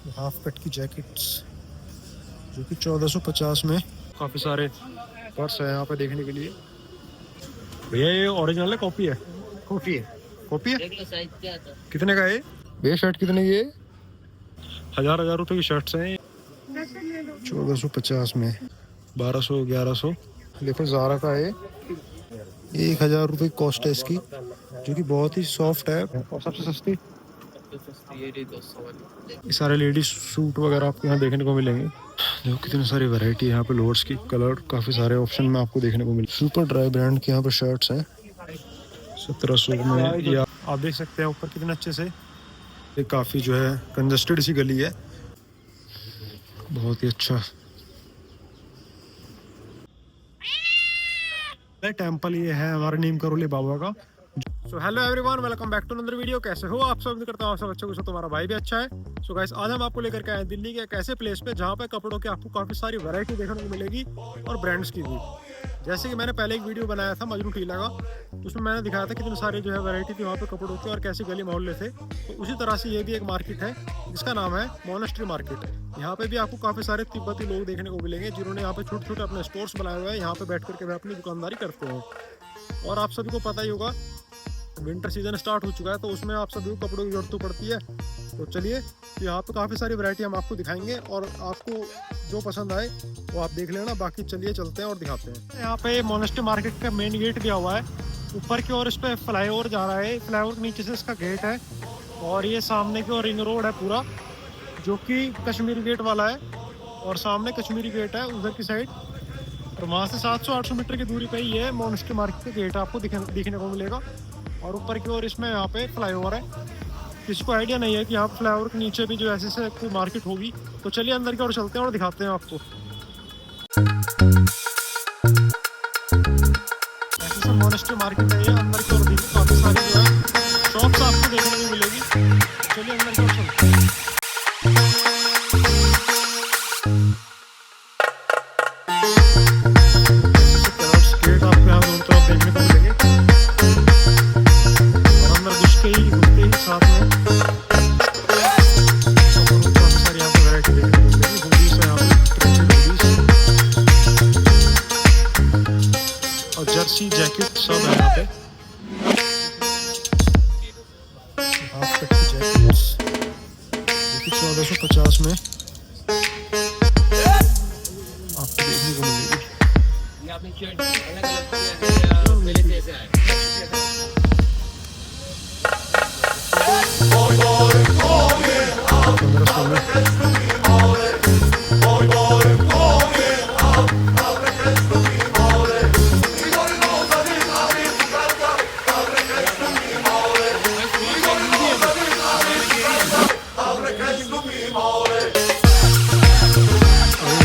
Half cut की jackets जो कि 1450 में। काफ़ी सारे पर्स है यहाँ पे देखने के लिए। भैया ये ओरिजिनल है कॉपी है? कॉफी है। कॉपी है। देख लो साइज क्या था। कितने का है भैया? शर्ट कितने की है? 1000 रुपए की शर्ट्स हैं 1450 में। 1200 1100। देखो ज़ारा का है 1000 रुपये कॉस्ट है इसकी, जो कि बहुत ही सॉफ्ट है। और सबसे सस्ती ये सारे लेडीज सूट वगैरह आपको यहाँ देखने को मिलेंगे। देखो कितनी सारी वैरायटी है यहाँ पे लोअर्स की, कलर काफ़ी सारे ऑप्शन में आपको देखने को मिले। सुपर ड्राई ब्रांड के यहाँ पे शर्ट्स हैं 1700 में। या आप देख सकते हैं ऊपर कितने अच्छे से। ये काफ़ी जो है कंजस्टेड सी गली है, बहुत ही अच्छा टेम्पल ये है हमारे नीम करोली बाबा का। So hello everyone, welcome back to another video. कैसे हो आप सब? करता हूँ सब अच्छे को। तुम्हारा भाई भी अच्छा है। सो गाइस, आज हम आपको लेकर के आए दिल्ली के एक ऐसे प्लेस पे जहाँ पे कपड़ों की आपको काफ़ी सारी वैरायटी देखने को मिलेगी और ब्रांड्स की भी। जैसे कि मैंने पहले एक वीडियो बनाया था मजनू टीला का, उसमें मैंने दिखाया था कितनी सारी जो है वैरायटी थी वहाँ पे कपड़ों की और कैसे गली मोहल्ले थे। तो उसी तरह से ये भी एक मार्केट है जिसका नाम है मोनेस्ट्री मार्केट। यहाँ पे भी आपको काफ़ी सारे तिब्बती लोग देखने को मिलेंगे जिन्होंने यहाँ पे छोटे छोटे अपने स्टोर्स बनाए हुए हैं। यहाँ पे बैठ करके वे अपनी दुकानदारी करते हैं। और आप सभी को पता ही होगा विंटर सीजन स्टार्ट हो चुका है, तो उसमें आप सभी को कपड़ों की जरूरत तो पड़ती है। तो चलिए, तो यहाँ पे काफ़ी सारी वैरायटी हम आपको दिखाएंगे और आपको जो पसंद आए वो आप देख लेना। बाकी चलिए चलते हैं और दिखाते हैं। यहाँ पे मोनेस्ट्री मार्केट का मेन गेट दिया हुआ है ऊपर की ओर। इस पर फ्लाईओवर जा रहा है, फ्लाईओवर के नीचे से इसका गेट है। और ये सामने की ओर रिंग रोड है पूरा, जो कि कश्मीरी गेट वाला है। और सामने कश्मीरी गेट है उधर की साइड। और वहाँ से 700-800 मीटर की दूरी पे ही ये मोनेस्ट्री मार्केट का गेट आपको दिखने को मिलेगा। और ऊपर की ओर इसमें यहाँ पे फ्लाईओवर है। किसी को आइडिया नहीं है कि यहाँ फ्लाईओवर के नीचे भी जो ऐसे कोई मार्केट होगी। तो चलिए अंदर की ओर चलते हैं और दिखाते हैं आपको। ऐसे सब मोनेस्ट्री मार्केट है ये। अंदर की ओर भी काफ़ी सारी जो है शॉप्स आपको देखने को मिलेगी। चलिए अंदर की ओर चलते हैं। गेट आपको यहाँ दोनों तरफ देखने को मिलेंगे। घुसते ही साथ में काफ़ी सारी यहाँ पे वैरायटी देखने को मिलेगी। हुडीज है यहाँ पे, प्रिंटेड हुडीज और जर्सी जैकेट सब है यहाँ पे। हाफ कट की जैकेट्स जो कि 1450 में आपको देखने को मिलेगी।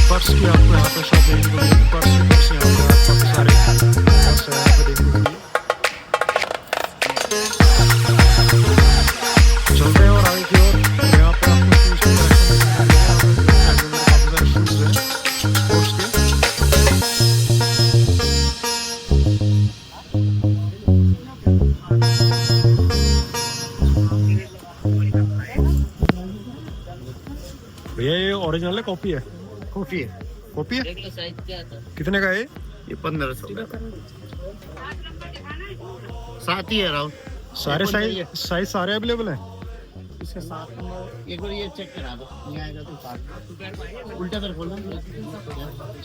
पर्स की आपको यहाँ पे शॉप देखने को मिलेगी। पर्स यहाँ पे काफ़ी सारे पर्स है यहाँ पे देखने को मिलेगी। चलते हैं और आगे की ओर। यहाँ पे आपको काफ़ी सारे शूज़ हैं स्पोर्ट्स के। भैया ये ओरिजिनल है कॉपी है? कॉफी है। कॉपी है। देख लो साइज क्या था। कितने का है ये 1500 साथ ही है राउंड। सारे साइज सारे अवेलेबल हैं इसके साथ नंबर एक बार ये चेक करा दो, नहीं आएगा तो साथ उल्टा कर खोलना।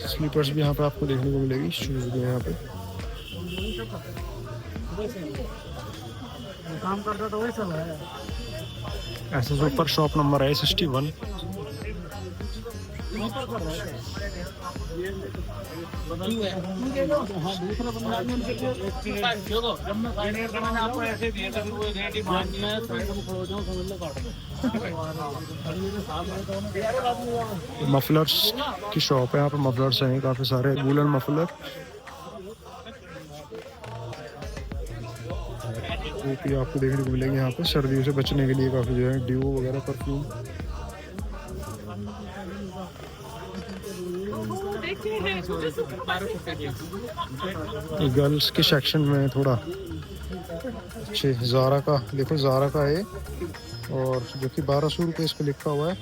स्लीपर्स भी यहाँ पे आपको देखने को मिलेगी, शूज भी यहाँ पे। काम करता तो वही सब है। ऐसे ऊपर शॉप नंबर है 61। मफलर्स की शॉप है यहाँ पे। मफलर्स हैं काफ़ी सारे, वूलन मफलर। वो भी आपको देखने को मिलेंगे यहाँ पे सर्दियों से बचने के लिए। काफ़ी जो है ड्यू वगैरह, परफ्यूम। गर्ल्स के सेक्शन में थोड़ा अच्छे ज़ारा का, देखो ज़ारा का है और जो कि 1200 रुपये इस पर लिखा हुआ है।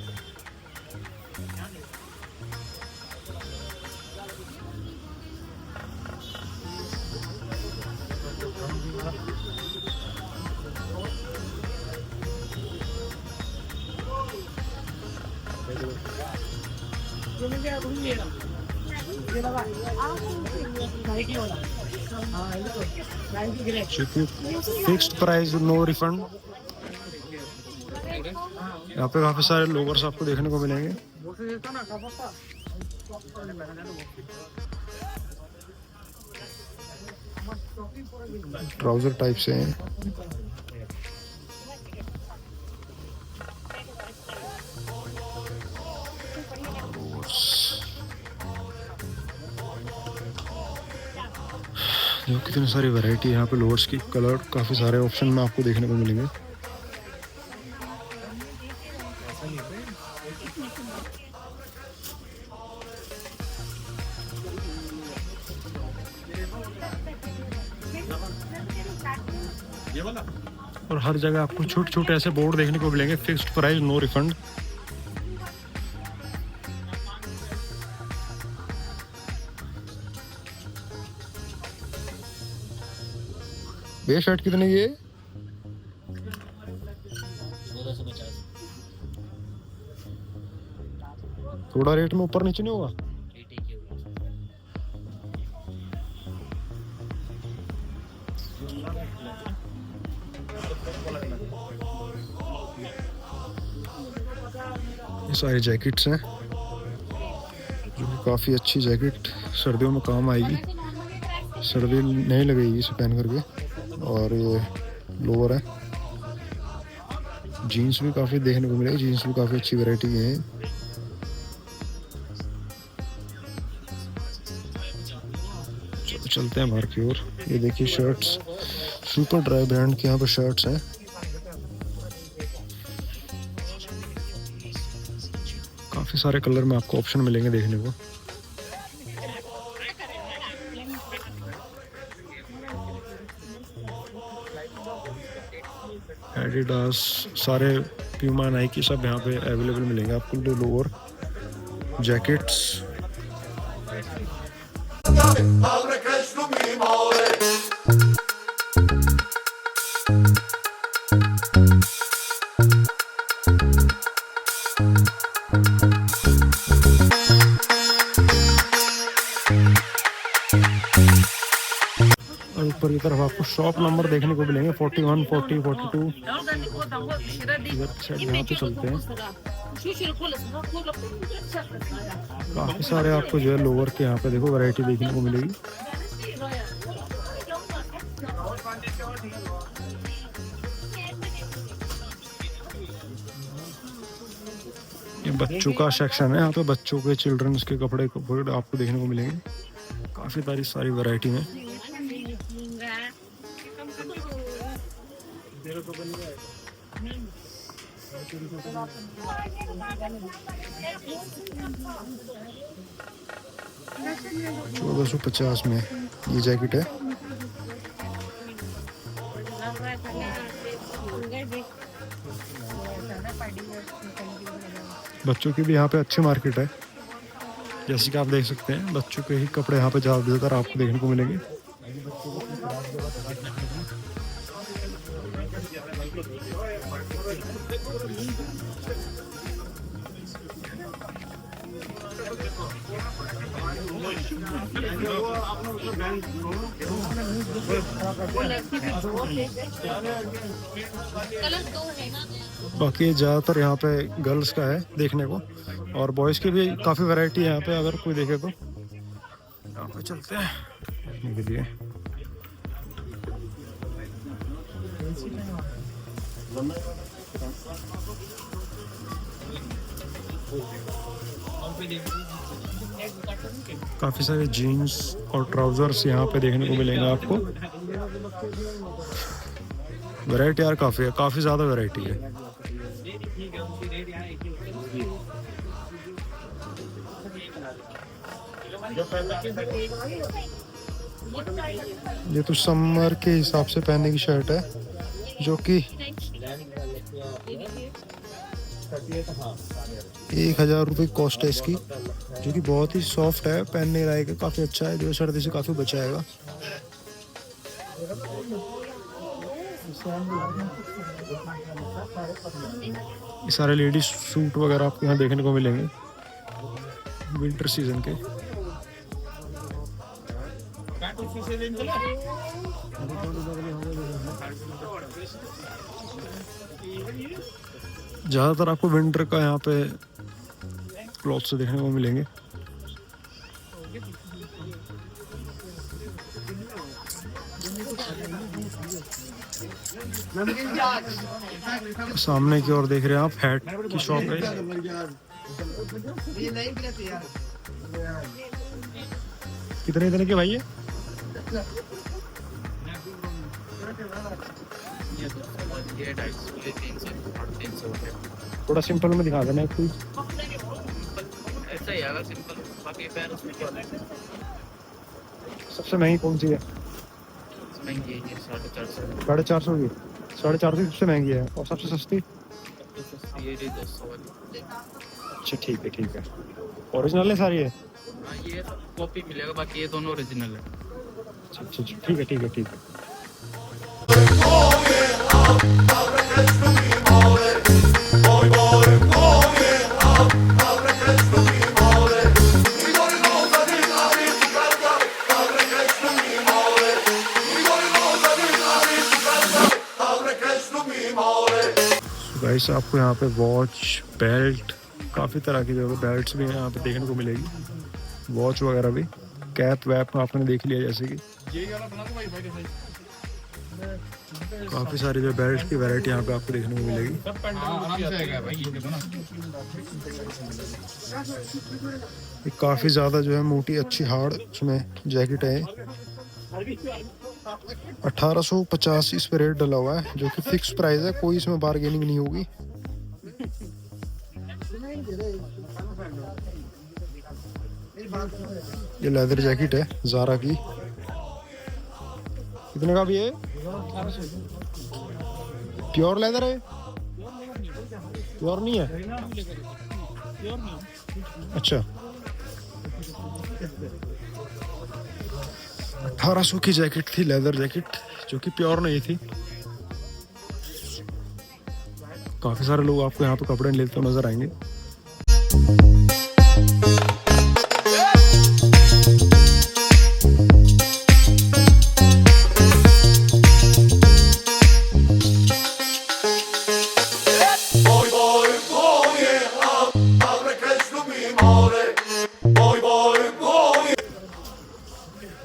Fixed price, no refund. यहाँ पे काफी सारे लोवर्स आपको देखने को मिलेंगे। ट्राउजर टाइप से हैं। देखो कितनी सारी वैरायटी है यहाँ पे लोअर्स की। कलर काफी सारे ऑप्शन में आपको देखने को मिलेंगे। और हर जगह आपको छोटे छोटे ऐसे बोर्ड देखने को मिलेंगे, फिक्स्ड प्राइस, नो रिफंड। ये शर्ट कितने की है? 1450। थोड़ा रेट में ऊपर नीचे नहीं होगा? ये सारी जैकेट्स हैं जो कि काफ़ी अच्छी जैकेट, सर्दियों में काम आएगी, सर्दी नहीं लगेगी इसे पहन करके। और ये लोअर है। जीन्स भी काफ़ी देखने को मिलेगी, जीन्स भी काफ़ी अच्छी वैरायटी की है। चलते हैं बाहर की ओर। ये देखिए शर्ट्स, सुपर ड्राई ब्रांड के यहाँ पर शर्ट्स हैं। काफ़ी सारे कलर में आपको ऑप्शन मिलेंगे देखने को। एडिडास, सारे प्यूमा, नाइकी सब यहाँ पे अवेलेबल मिलेंगे आपको। Lower, jackets. और ऊपर की तरफ आपको शॉप नंबर देखने को मिलेंगे 41, 40, 42। यहाँ पे चलते हैं। काफी सारे आपको जो है लोअर के यहाँ पे देखो वैरायटी देखने को मिलेगी। ये बच्चों का सेक्शन है, यहाँ पे बच्चों के, चिल्ड्रंस के कपड़े आपको देखने को मिलेंगे काफी सारी वैरायटी में। $1450 में ये जैकेट है। बच्चों की भी यहाँ पे अच्छी मार्केट है, जैसे कि आप देख सकते हैं। बच्चों के ही कपड़े यहाँ पे ज़्यादातर आपको देखने को मिलेंगे। बाकी ज़्यादातर यहाँ पे गर्ल्स का है देखने को, और बॉयज़ की भी काफ़ी वैरायटी है यहाँ पे, अगर कोई देखे तो। यहाँ पे चलते हैं देखने के लिए। काफ़ी सारे जीन्स और ट्राउजर्स यहाँ पे देखने को मिलेंगे आपको। वैरायटी यार काफ़ी है, काफ़ी ज़्यादा वैरायटी है। ये तो समर के हिसाब से पहनने की शर्ट है, जो कि 1000 रुपये कॉस्ट है इसकी, जो कि बहुत ही सॉफ्ट है, पहनने लायक है, काफ़ी अच्छा है, जो सर्दी से काफ़ी बचाएगा। ये सारे लेडीज सूट वगैरह आपको यहाँ देखने को मिलेंगे। विंटर सीजन के। ज़्यादातर आपको विंटर का यहाँ पे क्लॉथ्स देखने को मिलेंगे। सामने की ओर देख रहे हैं आप हैट की शॉप है। कितने तरह के भाई है? थोड़ा सिंपल में दिखा देना कोई। ऐसा ही है सिंपल, बाकी पैर उसमें क्या है? सबसे महंगी कौन सी है? महंगी है ये 450। 450 की? 450 सबसे महंगी है और सबसे सस्ती? सबसे सस्ती ये 200 वाली। अच्छा ठीक है ठीक है। ओरिजिनल है सारी है? हाँ ये कॉपी मिलेगा, बाकी ये दोनों ओरिजिनल है। अच्छा अच्छा ठीक है ठीक है ठीक है। गाइस आपको यहाँ पे वॉच, बेल्ट, काफ़ी तरह की जो है बेल्ट्स भी यहाँ पे देखने को मिलेगी। वॉच वगैरह भी, कैप वैप आपने देख लिया जैसे कि काफ़ी सारी जो बेल्ट की वैरायटी यहाँ पे आपको देखने को मिलेगी। ये काफ़ी ज़्यादा जो है मोटी अच्छी हार्ड उसमें जैकेट है। 1850 इस पे रेट डला हुआ है, जो कि फिक्स प्राइस है, कोई इसमें बार्गेनिंग नहीं होगी। ये लेदर जैकेट है ज़ारा की। कितने का भी है? प्योर लेदर है? प्योर नहीं है? अच्छा 1800 की जैकेट थी, लेदर जैकेट, जो कि प्योर नहीं थी। काफी सारे लोग आपको यहाँ पे कपड़े लेते हुए नजर आएंगे।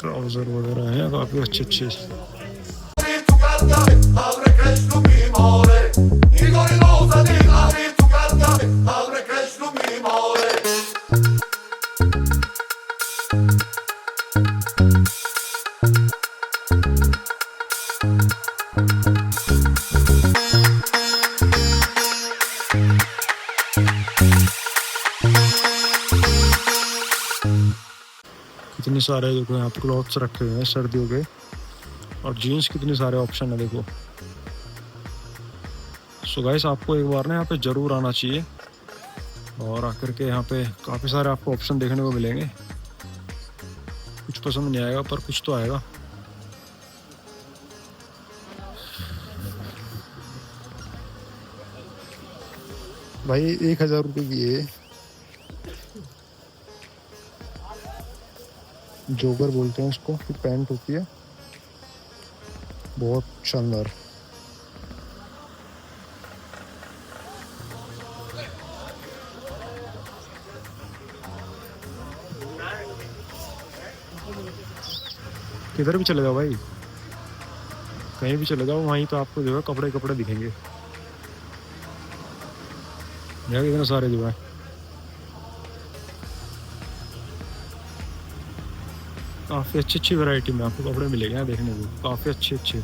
ट्राउजर वगैरह हैं काफी अच्छे अच्छे। कितने सारे देखो यहाँ पे क्लॉथ्स रखे हुए हैं सर्दियों के, और जीन्स कितने सारे ऑप्शन है देखो। सो गाइस आपको एक बार ना यहाँ पे ज़रूर आना चाहिए, और आकर के यहाँ पे काफ़ी सारे आपको ऑप्शन देखने को मिलेंगे। कुछ पसंद नहीं आएगा पर कुछ तो आएगा। भाई 1000 रुपये की है, जोगर बोलते हैं इसको, फिर पैंट होती है, बहुत शानदार। किधर भी चले जाओ भाई, कहीं भी चले जाओ, वहीं तो आपको जो है कपड़े कपड़े दिखेंगे। यहाँ इतने सारे जो है काफ़ी अच्छी अच्छी वैरायटी में आपको कपड़े मिलेंगे यहाँ देखने को, काफ़ी अच्छे अच्छे।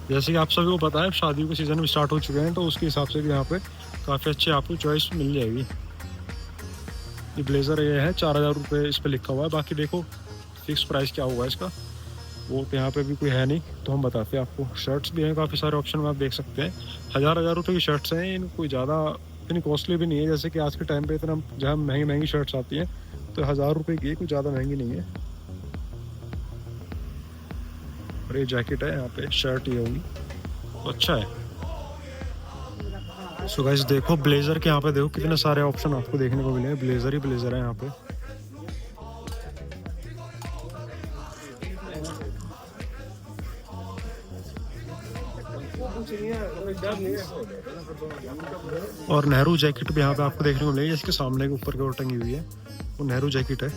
जैसे कि आप सभी को पता है शादियों के सीज़न भी स्टार्ट हो चुके हैं, तो उसके हिसाब से भी यहाँ पे काफ़ी अच्छी आपको चॉइस मिल जाएगी। ये ब्लेज़र ये है 4000 रुपये इस पर लिखा हुआ है, बाकी देखो फिक्स प्राइस क्या हुआ है इसका वो तो यहाँ पे भी कोई है नहीं, तो हम बताते हैं आपको। शर्ट्स भी हैं काफ़ी सारे ऑप्शन में, आप देख सकते हैं। हज़ार रुपये की शर्ट्स हैं, इन कोई ज़्यादा इतनी कॉस्टली भी नहीं है, जैसे कि आज के टाइम पे इतना जहाँ महंगी महंगी शर्ट्स आती हैं, तो 1000 रुपये की कोई ज़्यादा महंगी नहीं है। और ये जैकेट है, यहाँ पे शर्ट ये होगी तो अच्छा है। सो गाइस देखो ब्लेज़र के यहाँ पे देखो कितने सारे ऑप्शन आपको देखने को मिले हैं। ब्लेज़र ही ब्लेज़र है यहाँ पे, और नेहरू जैकेट भी यहाँ पे आपको देखने को मिलेगी, इसके सामने के ऊपर की ओर टंगी हुई है, वो नेहरू जैकेट है।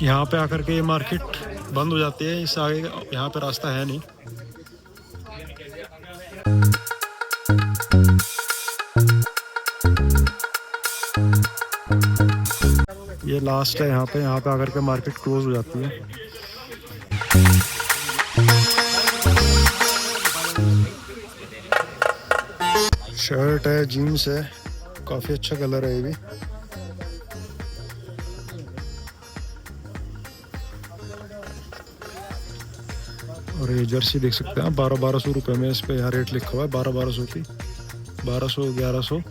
यहाँ पे आकर के ये मार्केट बंद हो जाती है, इससे आगे यहाँ पे रास्ता है नहीं। ये लास्ट है यहाँ पे आकर के मार्केट क्लोज हो जाती है। शर्ट है, जीन्स है, काफी अच्छा कलर है ये भी। और ये जर्सी देख सकते हैं 1200 रुपये में, इस पे यहाँ रेट लिखा हुआ है 1200 की, 1200 1100।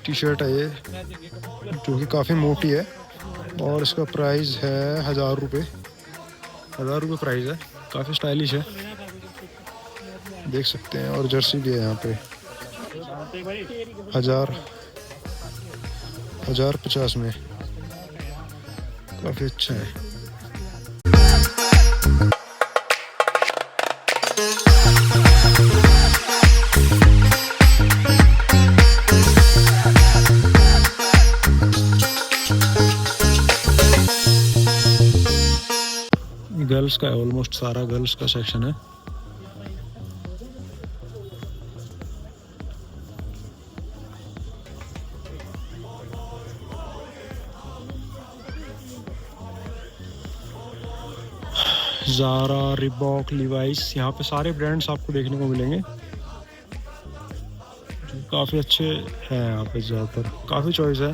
टी शर्ट है ये, जो कि काफ़ी मोटी है और इसका प्राइस है 1000 रुपये। 1000 रुपये प्राइस है, काफ़ी स्टाइलिश है, देख सकते हैं। और जर्सी भी है यहाँ पे 1050 में, काफ़ी अच्छा है। गर्ल्स का है, ऑलमोस्ट सारा गर्ल्स का सेक्शन है। ज़ारा, रिबॉक, लिवाइस, यहाँ पे सारे ब्रांड्स आपको देखने को मिलेंगे, काफ़ी अच्छे हैं यहाँ पे। ज़्यादातर काफ़ी चॉइस है,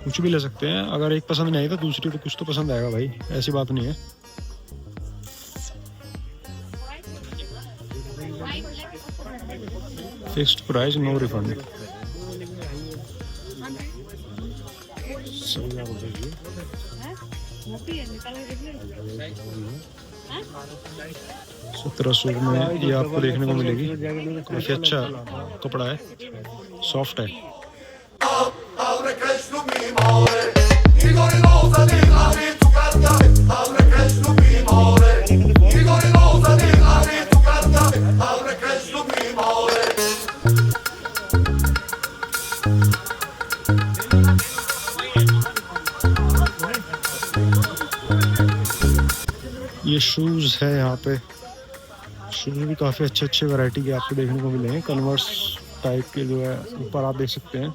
कुछ भी ले सकते हैं। अगर एक पसंद नहीं तो दूसरी तो कुछ तो पसंद आएगा भाई, ऐसी बात नहीं है। Fixed price, no refund. ₹1700 में ये आपको देखने को मिलेगी, काफ़ी अच्छा कपड़ा है, सॉफ्ट है। ये शूज़ है, यहाँ पे शूज़ भी काफ़ी अच्छे वैरायटी के आपको देखने को मिलेंगे। कन्वर्स टाइप के जो है ऊपर आप देख सकते हैं।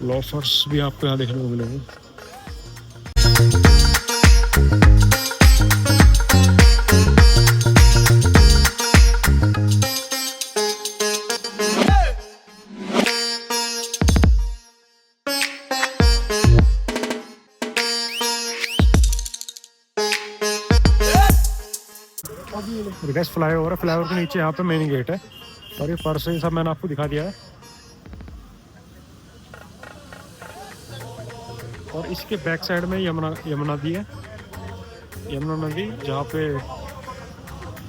लोफर्स भी आपको यहाँ देखने को मिलेंगे। गैस फ्लाईओवर है, फ्लाईओवर के नीचे यहाँ पे मेन गेट है, और ये पर्स ये सब मैंने आपको दिखा दिया है। और इसके बैक साइड में यमुना नदी है, यमुना नदी जहाँ पे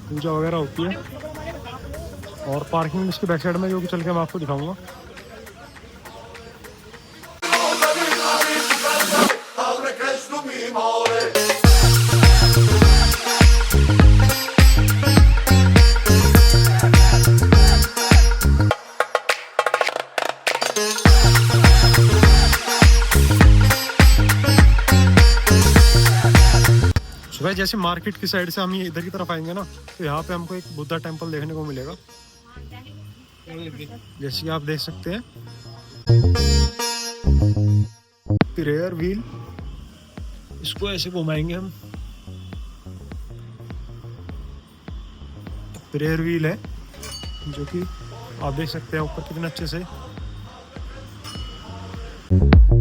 पूजा वगैरह होती है। और पार्किंग इसके बैक साइड में जो कि चल के मैं आपको दिखाऊंगा। भाई जैसे मार्केट की साइड से हम इधर की तरफ आएंगे ना, तो यहाँ पे हमको एक बुद्धा टेम्पल देखने को मिलेगा। जैसे कि आप देख सकते हैं रेयर व्हील, इसको ऐसे घुमाएंगे हम। रेयर व्हील है जो कि आप देख सकते हैं ऊपर कितने अच्छे से।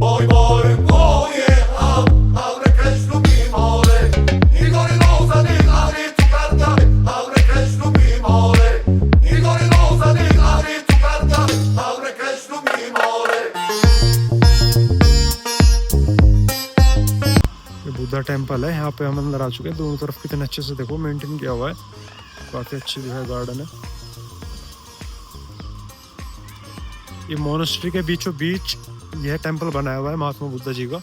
Boy, boy, boy, abre kreślu mimole Igor noza di ari tu karta abre kreślu mimole Igor noza di ari tu karta abre kreślu mimole ये बुद्धा टेम्पल है, यहाँ पे हम अंदर आ चुके हैं। दोनों तरफ कितने अच्छे से देखो मेंटेन किया हुआ है, काफी अच्छी जो है गार्डन है। ये मोनेस्ट्री के बीचों बीच यह टेम्पल बनाया हुआ है महात्मा बुद्धा जी का,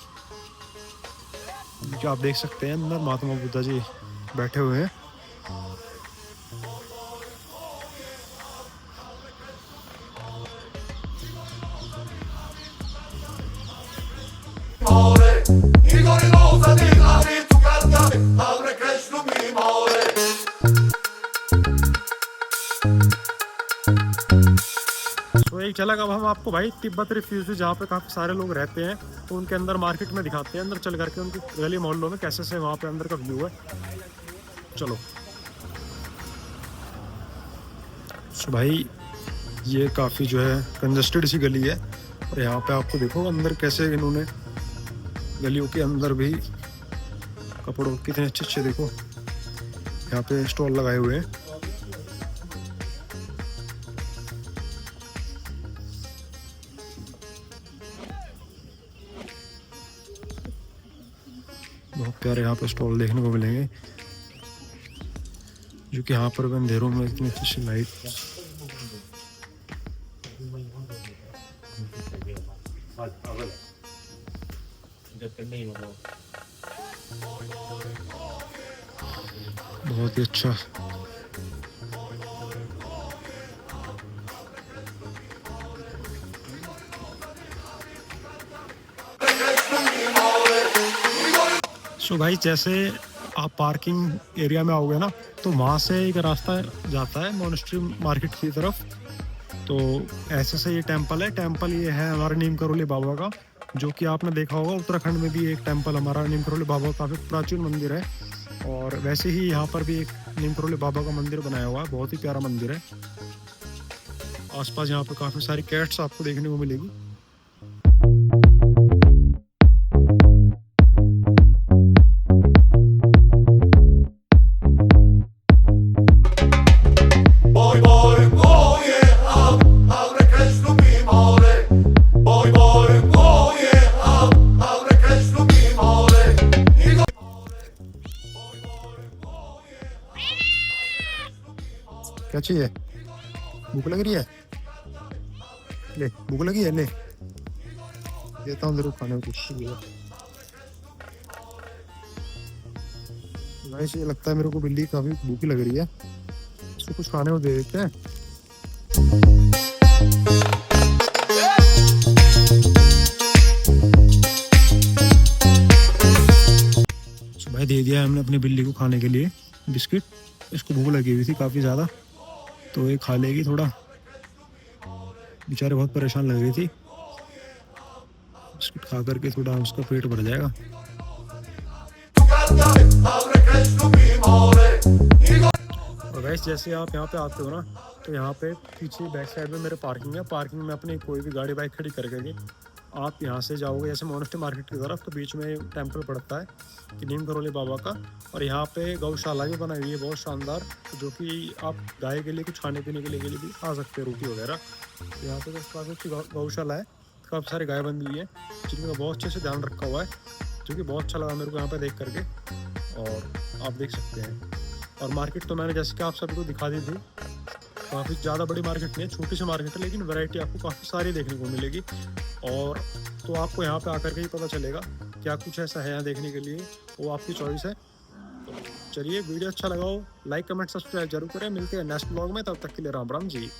जो आप देख सकते हैं अंदर महात्मा बुद्धा जी बैठे हुए हैं। Igor noza di ari tu karta abre kreślu mimole तो एक झलक अब हम आपको भाई तिब्बत रिफ्यूजी जहाँ पे काफ़ी सारे लोग रहते हैं तो उनके अंदर मार्केट में दिखाते हैं, अंदर चल करके उनकी गली मोहल्लों में कैसे से वहाँ पे अंदर का व्यू है। चलो तो भाई ये काफ़ी जो है कंजस्टेड सी गली है, और यहाँ पे आपको देखो अंदर कैसे इन्होंने गलियों के अंदर भी कपड़ों कितने अच्छे अच्छे देखो यहाँ पे स्टॉल लगाए हुए हैं। बहुत प्यारे यहाँ पर स्टॉल देखने को मिलेंगे, जो कि यहाँ पर भी अंधेरों में इतनी अच्छी लाइट। बहुत ही अच्छा। सो भाई जैसे आप पार्किंग एरिया में आओगे ना तो वहाँ से एक रास्ता जाता है मोनेस्ट्री मार्केट की तरफ। तो ऐसे से ये टेम्पल है, टेम्पल ये है हमारा नीम करोली बाबा का, जो कि आपने देखा होगा उत्तराखंड में भी एक टेम्पल हमारा नीम करोली बाबा का काफ़ी प्राचीन मंदिर है। और वैसे ही यहाँ पर भी एक नीम करोली बाबा का मंदिर बनाया हुआ है, बहुत ही प्यारा मंदिर है। आसपास यहाँ पर काफ़ी सारी कैट्स आपको देखने को मिलेगी। Boy, boy, boy, abre kreślu mimole Boy, boy, boy, abre kreślu mimole Igor क्या चाहिए? भूख लग रही है? ले भूख लगी है, ले देता हूँ जरूर खाने को कुछ। वैसे ये लगता है मेरे को बिल्ली काफी भूखी लग रही है, इसको कुछ खाने को दे देते हैं। तो भाई दे दिया हमने अपनी बिल्ली को खाने के लिए बिस्किट। इसको भूख लगी हुई थी काफी ज्यादा, तो ये खा लेगी थोड़ा, बेचारे बहुत परेशान लग रही थी। बिस्किट खा करके थोड़ा उसका पेट भर जाएगा। abre kreślu mimole Igor और वैसे जैसे आप यहाँ पे आते हो ना तो यहाँ पे पीछे बैक साइड में मेरे पार्किंग है, पार्किंग में अपनी कोई भी गाड़ी बाइक खड़ी करके आप यहाँ से जाओगे जैसे मोनेस्ट्री मार्केट की तरफ, तो बीच में टेम्पल पड़ता है कि नीम करोली बाबा का। और यहाँ पे गौशाला भी बनाई हुई है बहुत शानदार, जो कि आप गाय के लिए कुछ खाने पीने के लिए भी आ सकते हैं, रोटी वगैरह। तो यहाँ पे काफ़ी अच्छी गौशाला है, काफ़ी सारी गाय बंधी हुई है जिनका बहुत अच्छे से ध्यान रखा हुआ है, जो कि बहुत अच्छा लगा मेरे को यहाँ पे देख करके। और आप देख सकते हैं, और मार्केट तो मैंने जैसे कि आप सभी को दिखा दी थी, काफ़ी ज़्यादा बड़ी मार्केट नहीं है, छोटी सी मार्केट है, लेकिन वैरायटी आपको काफ़ी सारी देखने को मिलेगी। और तो आपको यहाँ पे आकर के ही पता चलेगा क्या कुछ ऐसा है यहाँ देखने के लिए, वो आपकी चॉइस है। तो चलिए, वीडियो अच्छा लगा हो लाइक कमेंट सब्सक्राइब जरूर करें। मिलते हैं नेक्स्ट ब्लॉग में, तब तक के लिए राम राम जी।